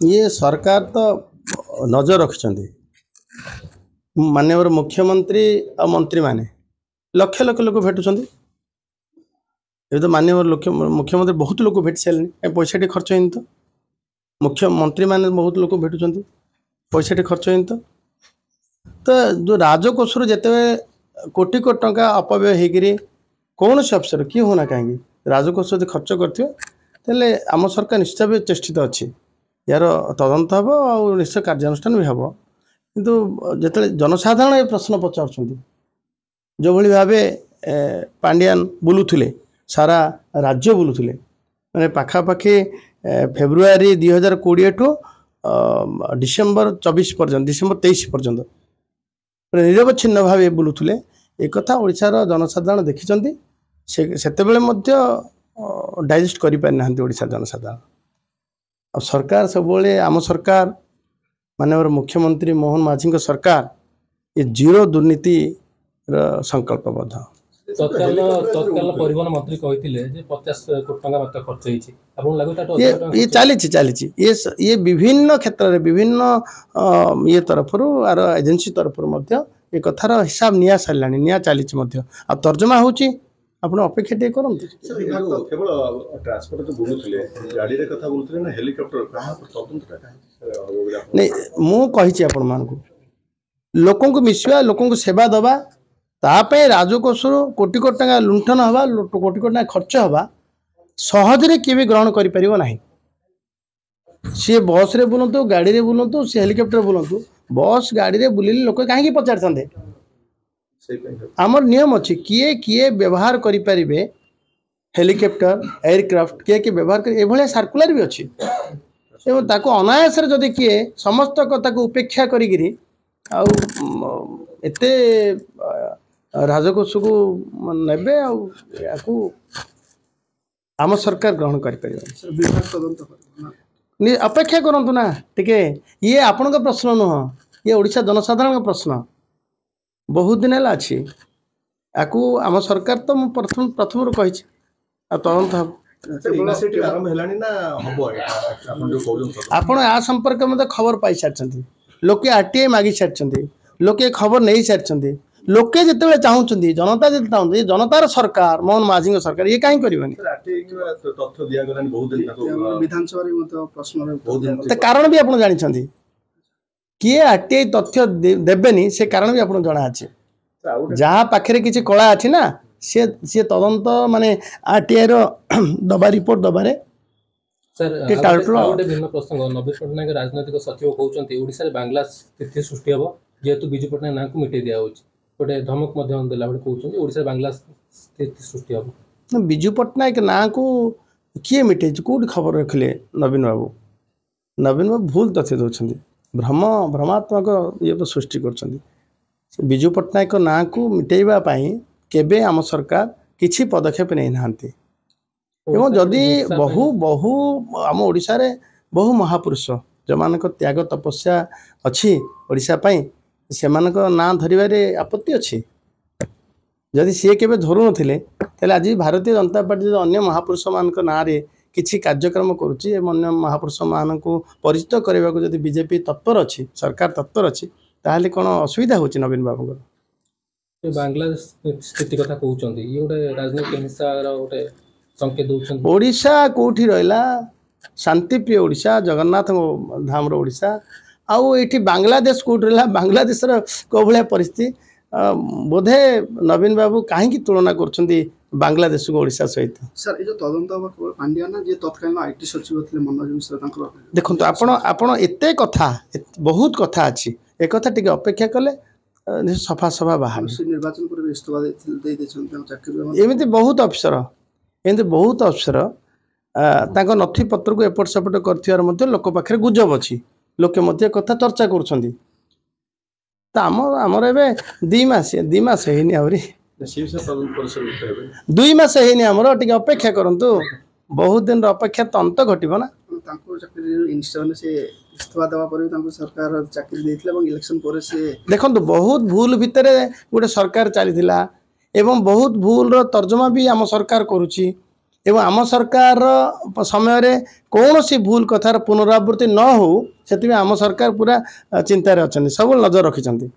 ये सरकार तो नजर रखिंट माननीय मुख्यमंत्री और मंत्री माने लक्ष लक्ष लोक भेटुंट ये तो माननीय मुख्यमंत्री बहुत लोक भेट सारे पैसा टी खर्च होनी तो मुख्यमंत्री माने बहुत लोक भेटुंट पैसा टी खर्च होनी तो जो राजकोष जिते कोटी कोटी टंका अपव्यय होकर कौन से अफसर किए होना कहीं राजकोष जो खर्च करते आम सरकार निश्चित भाव चेष्टित अच्छी यार तदंत हम और निश्चय कार्यानुष्ठान भी हम किंतु जिते जनसाधारण ये प्रश्न पचार जो भली भाव पांडियान बुलूले सारा राज्य बुलूले मैंने पाखापाखि फेब्रुआरी 2020 टू डिसेम्बर 24 पर्यंत डिसेम्बर 23 पर्यंत निरवच्छिन्न भाव बुलूले एक ओडिशार जनसाधारण देखिं से डाइजेस्ट करि पारि नाहंती ओडिशा जनसाधारण और सरकार सब आम सरकार माननीय मुख्यमंत्री मोहन माझी सरकार ये जीरो दुर्नीति संकल्पबद्ध तत्काल परिवहन मंत्री कहते 50 कोटी टंका मात्र खर्च होती ये चली ये विभिन्न क्षेत्र में विभिन्न ये तरफ आर एजेंसी तरफ ये कथार हिसाब निया सारा निया चली आ तर्जमा होची आपण अपेक्षा टे करंतु केवल ट्रांसपोर्ट तो बोलुथिले गाड़ी रे कथा बोलुथिले ना हेलीकॉप्टर कहां पर तदंतटा काहे नहीं मु कहिछि आपण मान को लोकों को मिसवा लोकों को सेवा दबा तापे राजकोष कोटी कोटी टका लुंठन हवा कोटी कोटी टका खर्च हवा सहज रे केबे ग्रहण करि परिबो नाही सी बस रे बुलंतु गाड़ी रे बुलंतु सी हेलीकॉप्टर बुलंतु बस गाड़ी रे बुलिले लोक काहे की पचार संदे आमर नियम अच्छी किए किए व्यवहार करें हेलीकॉप्टर एयरक्राफ्ट किए किए व्यवहार कर सर्कुलर भी अच्छी एवं ताको अनायास जदि किए समस्त कथा को उपेक्षा करी एते राजकोष को नेबे आम सरकार ग्रहण कर अपेक्षा करंतु ना टिके ये आपण प्रश्न नुह ये ओडिशा जनसाधारण प्रश्न बहुत दिन है अच्छी याकू आम सरकार तो प्रथम कही तदंत आपण आ संपर्क में खबर पाई सारी लोके आरटीआई मागी सारी लोके खबर नहीं सारी लोके जिते चाहूँगी जनता जो चाहूँ जनतार सरकार मोहन माझी सरकार ये कहीं करनी कारण भी आप जानते किए आरटीआई तथ्य देबेनी से कारण भी आपको जना अच्छे जहाँ पाखे किसी कला अच्छी ना सी तदंत माने आरटीआई रो दबा रिपोर्ट दबारे भिन्न प्रसंग नवीन पट्टनायक राजनैतिक सचिव कहते ओडिशा बांग्ला स्थिति सृष्टि हम जेहेतु विजु पट्टनायक ना मिटे दिया गोटे धमक देला कहते ओडिशा बांग्ला स्थिति सृष्टि हम विजु पट्टनायक ना को किए मिटे कौट खबर रखिले नवीन बाबू भूल तथ्य दौरान भ्रमात्मक ये तो सृष्टि कर विजु पट्टनायक ना को मिटेबा केबे आम सरकार किछि पदक्षेप नहीं नांती एवं जदि बहु बहु आम ओडिशा रे बहु महापुरुष जो मान त्याग तपस्या अच्छी ओडिशा पई से ना धरवे आपत्ति अच्छी जदि सी केबे धरू नथिले तेले आज भारतीय जनता पार्टी जो अन्य महापुरुष मान ना रे किसी कार्यक्रम करुच्ची अन्य महापुरुष मान को परिचित करने को जब बीजेपी तत्पर अच्छी सरकार तत्पर अच्छी ताहले कौन असुविधा होची नवीन बाबू बांग्ला स्थिति कथा कहउछंती ये गोटे राजनीतिक हिंसार गोटे संकेत दउछंती ओडिशा कोठी रहला शांतिप्रिय ओडिशा जगन्नाथ धाम रो ओडिशा आउ एठी बांग्लादेश कोठी रहला बांग्लादेश रो को भलिया परिस्थिति बोधे नवीन बाबू कहीं तुलना करछंती बांग्लादेश को ओडिशा सहित सर ये जो तदंत केवल पांड्या ना जे तत्कालीन आईटी सचिव थे मनोज मिश्र देखो आपण एते कथा बहुत कथा अच्छी एक कथा टिके अपेक्षा कले सफा सफा बाहर निर्वाचन पूर्व इस्तीफा दे चाकरी एमती बहुत अफसर तांको नथी पत्र को एपट सेपट कर लोक पाखे गुजब अच्छी लोके कथा चर्चा कर आमर एवं 2 मास है आहरी 2 मास है आमर टे अपेक्षा करंतु बहुत दिन अपेक्षा तो अंत घटना ना इस्तीफा देवा पर सरकार चाकरी देथिले इलेक्शन पर से देखो बहुत भूल भितर गोटे सरकार चली एवं बहुत भूल तर्जमा भी आम सरकार करुच्ची एवं आम सरकार समय कौन सी भूल कथार पुनरावृत्ति न हो से आम सरकार पूरा चिंतार अच्छा सब नजर रखिंट।